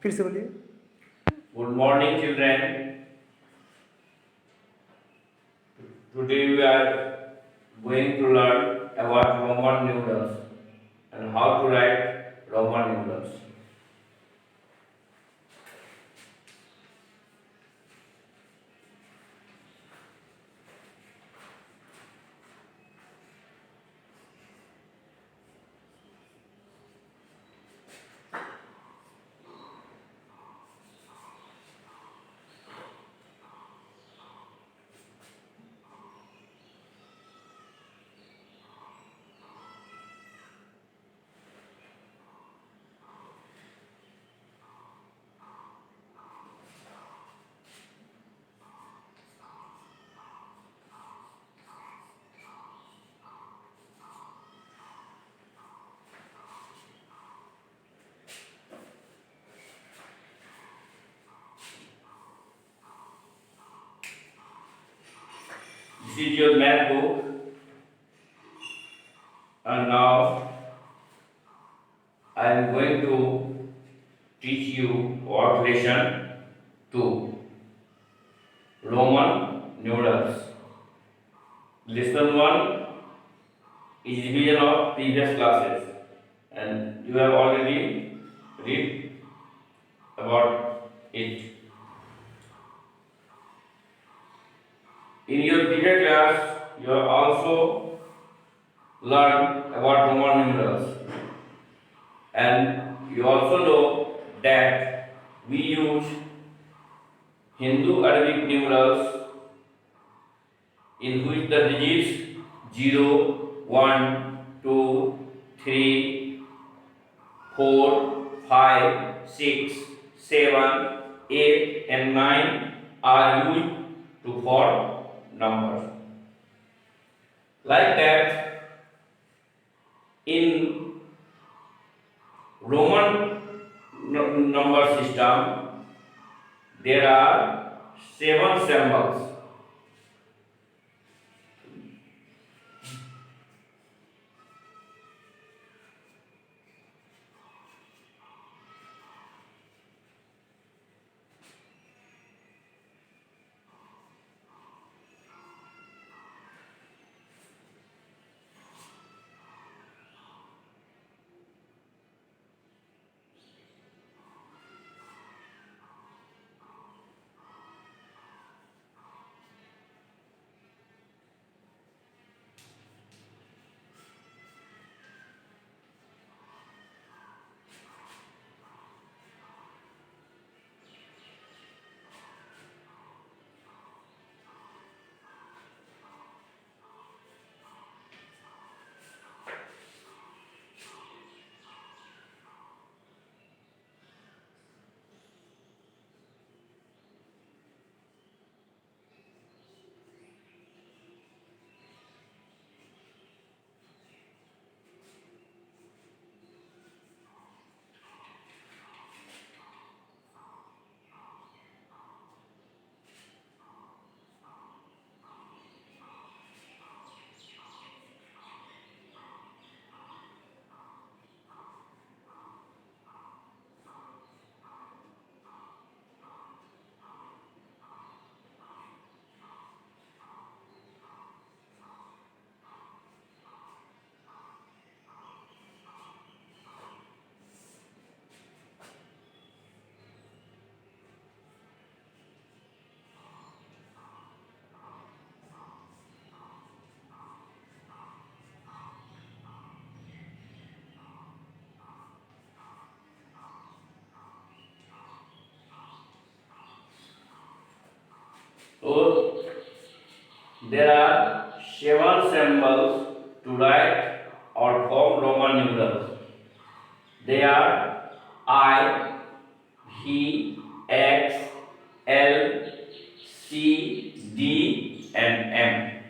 फिर से बोलिए। Good morning, children. Today we are going to learn about Roman numerals and how to write Roman numerals. This is your math book, and now I am going to teach you what lesson 2, Roman numerals. Lesson 1 is revision of previous classes, and you have already read about it. In your previous class, you have also learned about Roman numerals, and you also know that we use Hindu Arabic numerals in which the digits 0, 1, 2, 3, 4, 5, 6, 7, 8 and 9 are used to form numbers. Like that, in Roman number system, there are 7 symbols. So there are 7 symbols to write or form Roman numerals. They are I, V, X, L, C, D and M.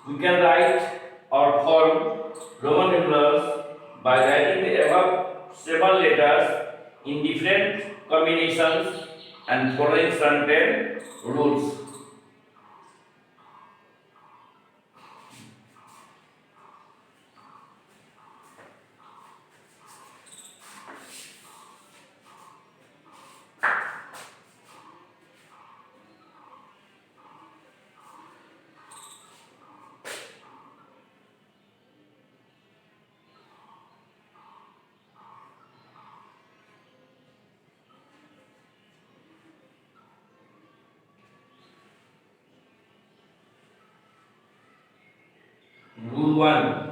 We can write or form Roman numerals by writing the above 7 letters in different combinations and following certain rules. 1.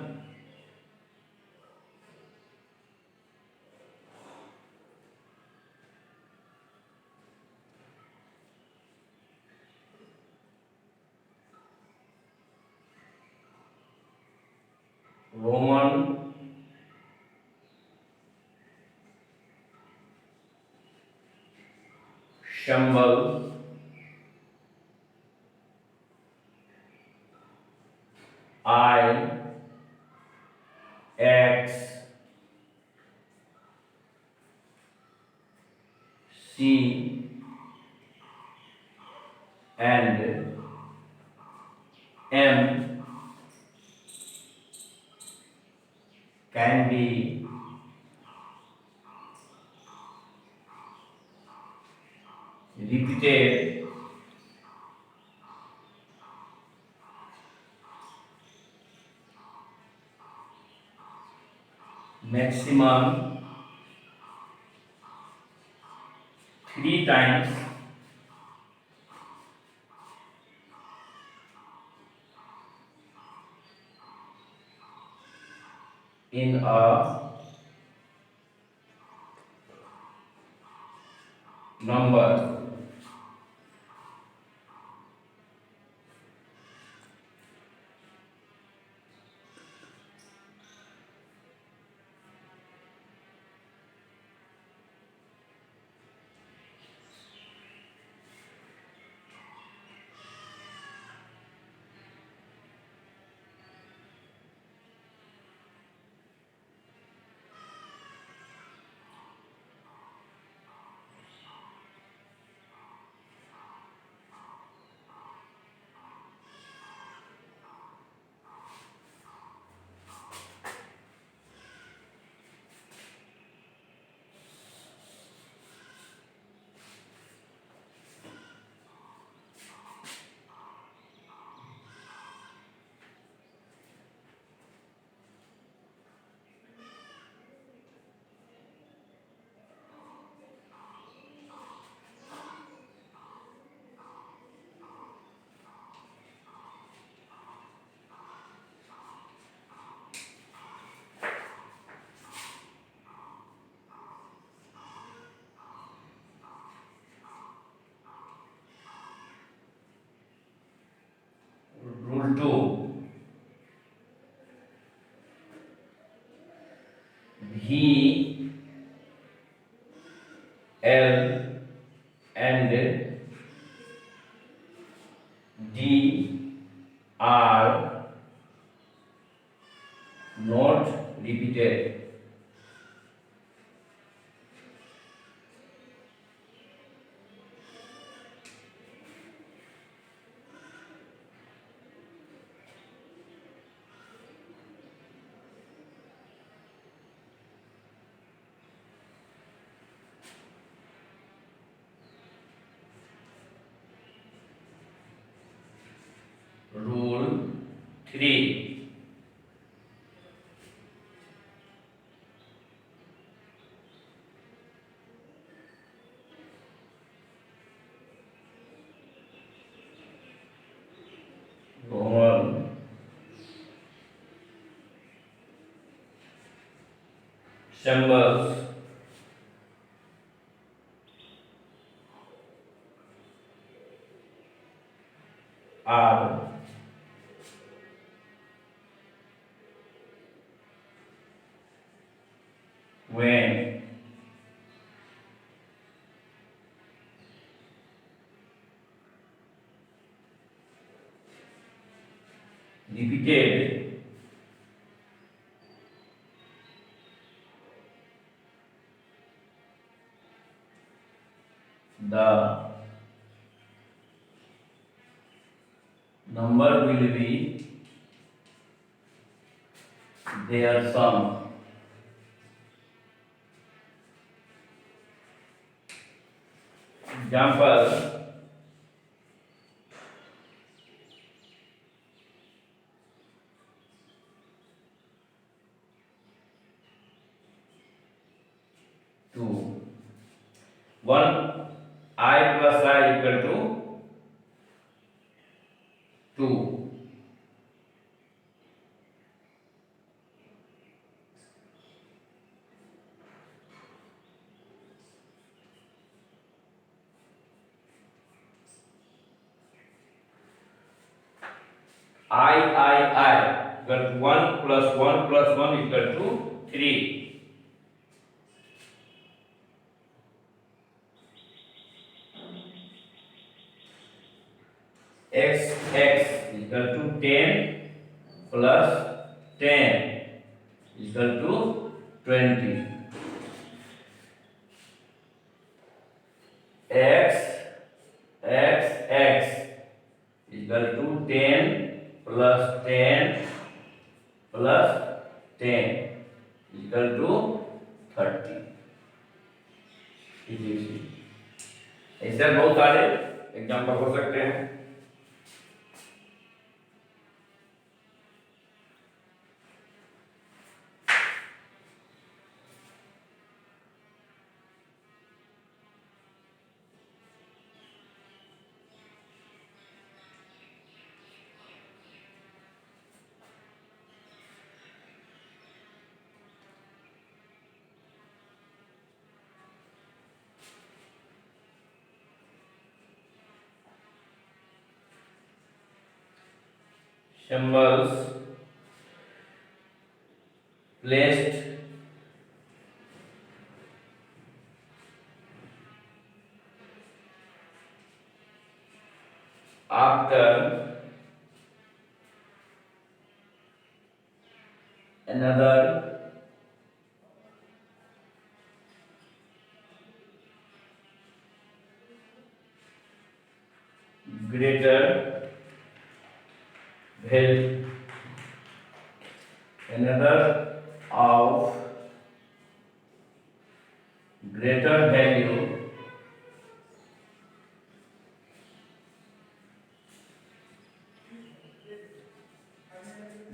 Roman symbol I, X, C and M can be repeated maximum 3 times in a number. Rule 2. V, L and D are not repeated. Rule 3. Roman symbols are when repeated the number will be their sum. Example, two. One I plus I equal to 2. I equal to 1 plus 1 plus 1 equal to 3. X equal to 10 plus 10 equal to 20. X equal to 10 plus 10 plus 10 equal to 30. ऐसे बहुत सारे example हो सकते हैं. Symbols placed after another greater value, another of greater value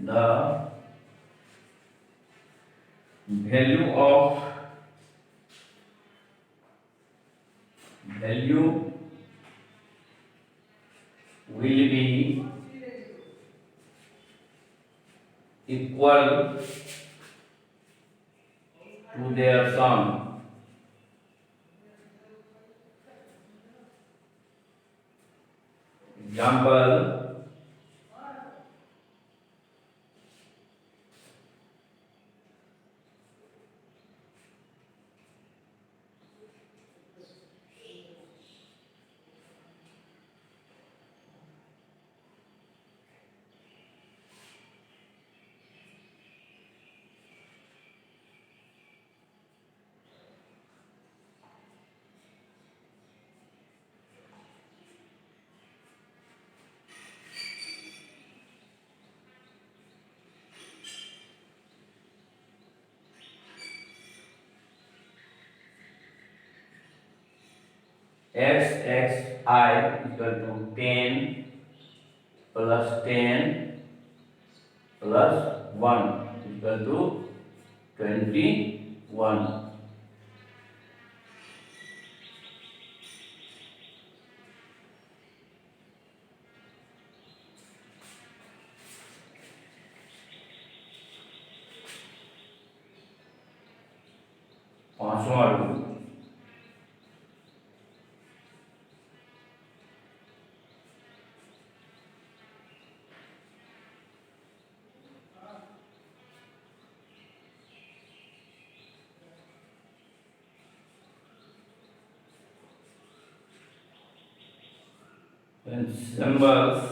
the value will be equal to their sum. Example, xi equal to 10 plus 10 plus 1 equal to 21. पांचवा rule, when symbols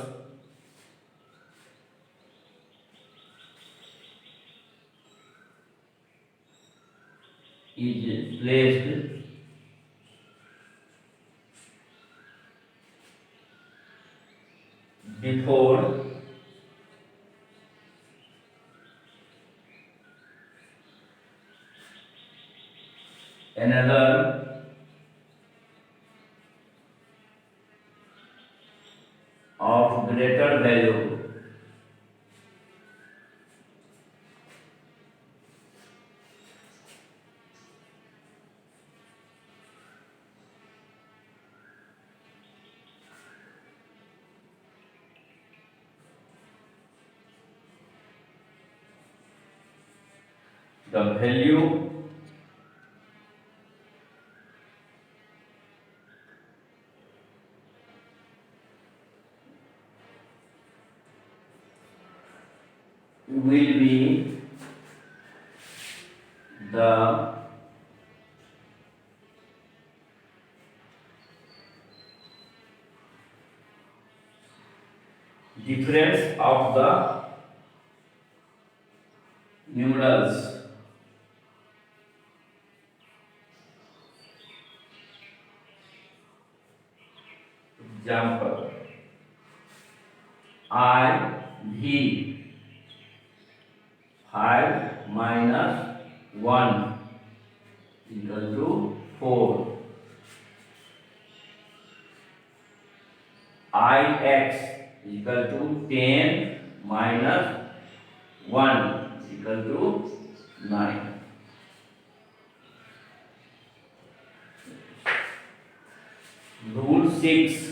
is placed before another of greater value, the value will be the difference of the numerals. Example, IV 5 minus 1 equal to 4. Ix equal to 10 minus 1 equal to 9. Rule 6.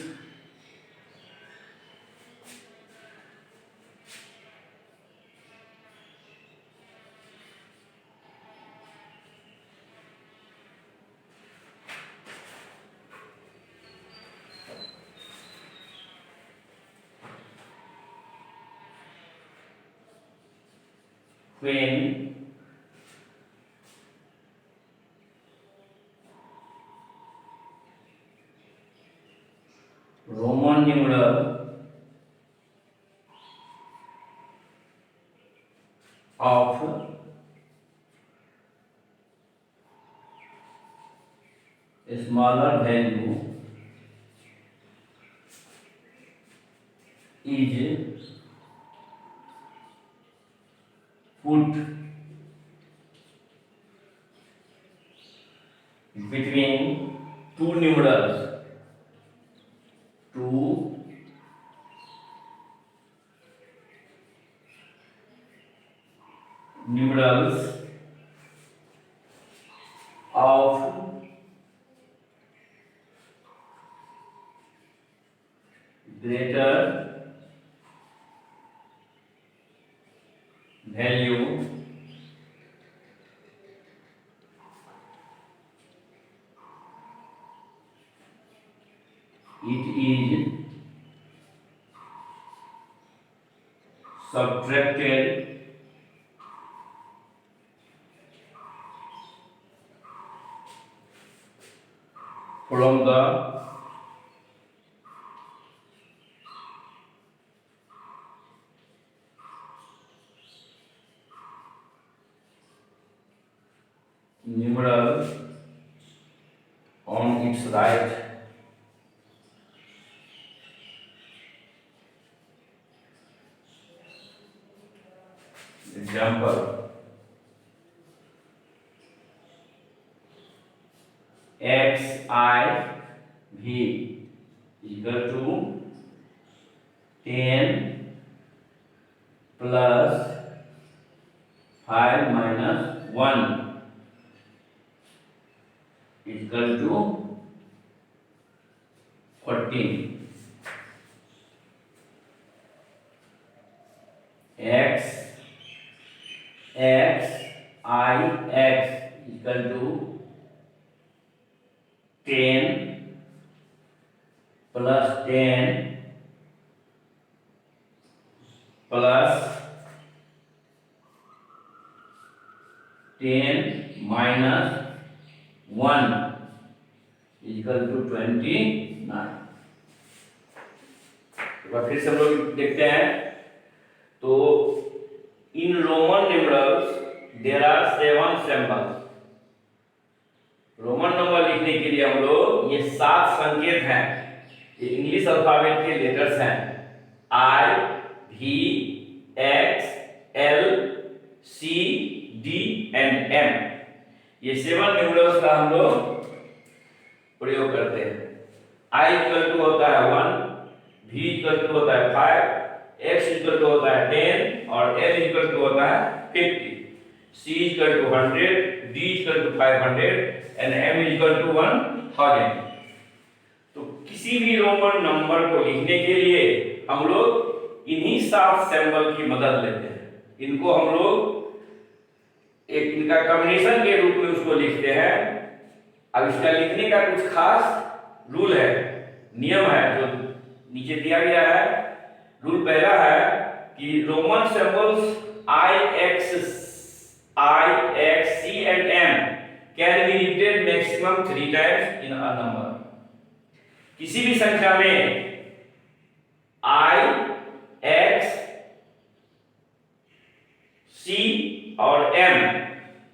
When Roman numeral of a smaller value is put between two numerals, two numerals of greater value it is subtracted from the numeral on its right. Example, XIV equal to 10 plus 5 minus 1 equal to 14. Ix equal to 10 plus 10 plus 10 minus 1 equal to 29. फिर से हम लोग देखते हैं तो in Roman numerals there are 7 symbols. Roman number लिखने के लिए हम लोग ये 7 संकेत हैं, ये इंग्लिश अल्फाबेट के लेटर्स हैं, I V X L C D and M. ये 7 न्यूमरल्स का हम लोग प्रयोग करते हैं। आई इक्वल टू होता है 1, V इक्वल टू होता है 5, X इक्वल टू होता है 10 और L इक्वल टू होता है 50, C equal to 100, D equal to 500 and M equal to 1000। तो किसी भी रोमन नंबर को लिखने के लिए हम लोग इन्हीं 7 सिंबल की मदद लेते हैं। इनको हम लोग एक इनका कॉम्बिनेशन के रूप में उसको लिखते हैं। अब इसका लिखने का कुछ खास रूल है, नियम है जो नीचे दिया गया है। रूल पहला है कि Roman symbols I, X, C and M can be repeated maximum 3 times in a number. किसी भी संख्या में I, X, C और M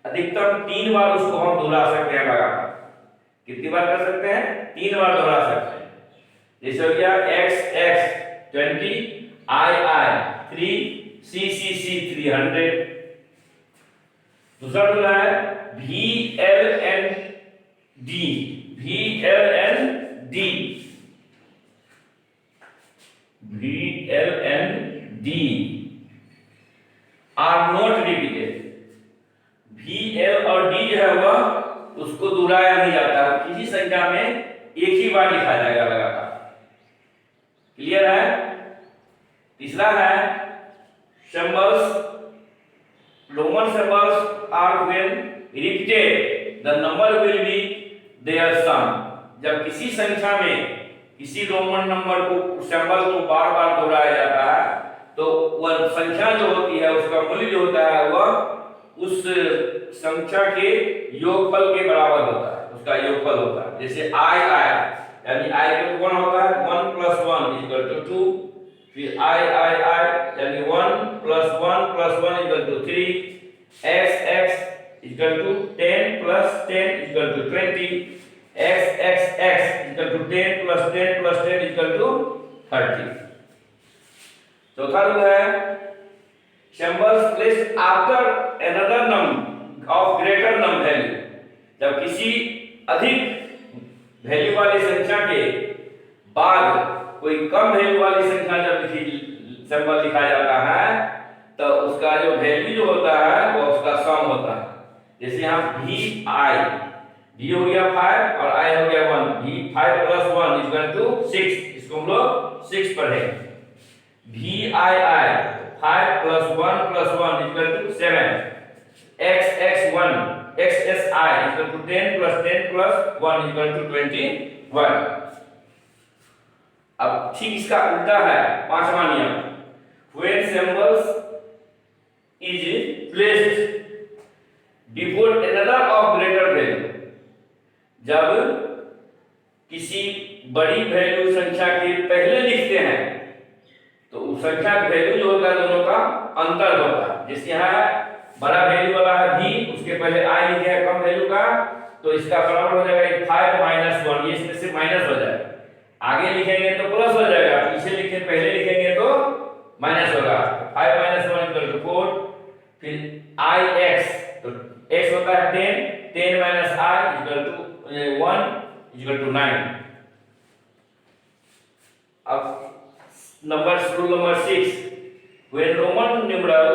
अधिकतम 3 बार उसको हम दोहरा सकते हैं लगातार। कितनी बार कर सकते हैं? 3 बार दोहरा सकते हैं। जैसे हो गया X, X 20, I 3, C 300। दूसरा दूसरा है VLND are not repeated। VL और D जो है वह उसको दोहराया नहीं जाता, किसी संख्या में एक ही बार लिखा जाएगा लगातार। क्लियर है? तीसरा है symbols, Roman symbols are when repeated the number will be their sum। जब किसी संख्या में किसी रोमन नंबर को सिंबल को बार बार दोहराया जाता है तो वह संख्या जो होती है उसका मूल्य जो होता है वह उस संख्या के योगफल के बराबर होता है, उसका योगफल होता है। जैसे I यानी I का 1 होता है, 1 + 1 = 2। फिर I यानी 1 + 1 + 1 = 3। X = 10 + 10 = 20। X = 10 + 10 + 10 = 30। चौथा रूल है symbols placed after another number of greater number value। जब किसी अधिक वैल्यू वाली संख्या के बाद कोई कम वैल्यू वाली संख्या जब सिंबल लिखा जाता है तो उसका जो वैल्यू जो होता है वो उसका सम होता है। जैसे यहाँ V हो गया 5 और I हो गया 1। V 5 + 1 = 6। इसको हम लोग 6 पढ़ेंगे। VII 5 + 1 + 1 = 7। XSI = 10 + 10 + 1 = 21। अब ठीक इसका उल्टा है पांचवा नियम। When symbols is placed before another of greater value। जब किसी बड़ी वैल्यू संख्या के पहले लिखते हैं तो उस संख्या का वैल्यू जो होता है दोनों का अंतर होता है। जैसे यहाँ बड़ा वैल्यू वाला है V, उसके पहले I लिखे हैं कम वैल्यू का, तो इसका बराबर हो जाएगा 5 - 1। ये इसमें से माइनस हो जाएगा। आगे लिखेंगे तो प्लस हो जाएगा, पीछे पहले लिखेंगे तो माइनस होगा। 5 - 1 = 4। फिर IX तो x होता है 10 - I = 1 = 9। अब rule number 6, when Roman numeral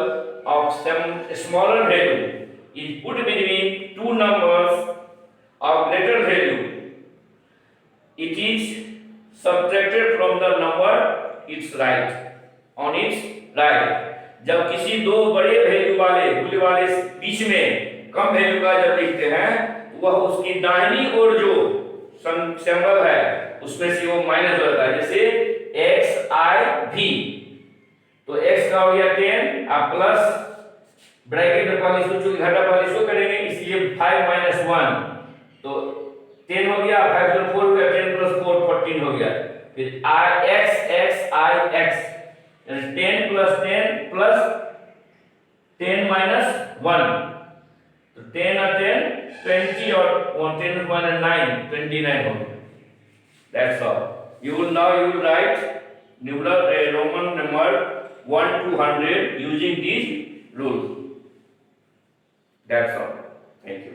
of some smaller value is put between two numbers of greater value, it is subtracted from the number on its right। जब किसी दो बड़े वैल्यू वाले मूल्य वाले बीच में कम वैल्यू का जब लिखते हैं वह उसकी दाहिनी ओर जो सिंबल है उसमें से वो माइनस हो जाता है। जैसे XIV तो x का हो गया 10, आप प्लस ब्रैकेट में पहले इसको चूंकि घटा पहले इसको करेंगे इसलिए 5 - 1 तो 10 हो गया। 5 + 4 हो गया, 10 + 4 14 हो गया। फिर IX यानी 10 + 10 + 10 - 1 तो 10 और 10 20 और 10 - 1 = 9 29 हो गया। That's all। You will write Roman number 1 to 100 using these rules। That's all। Thank you।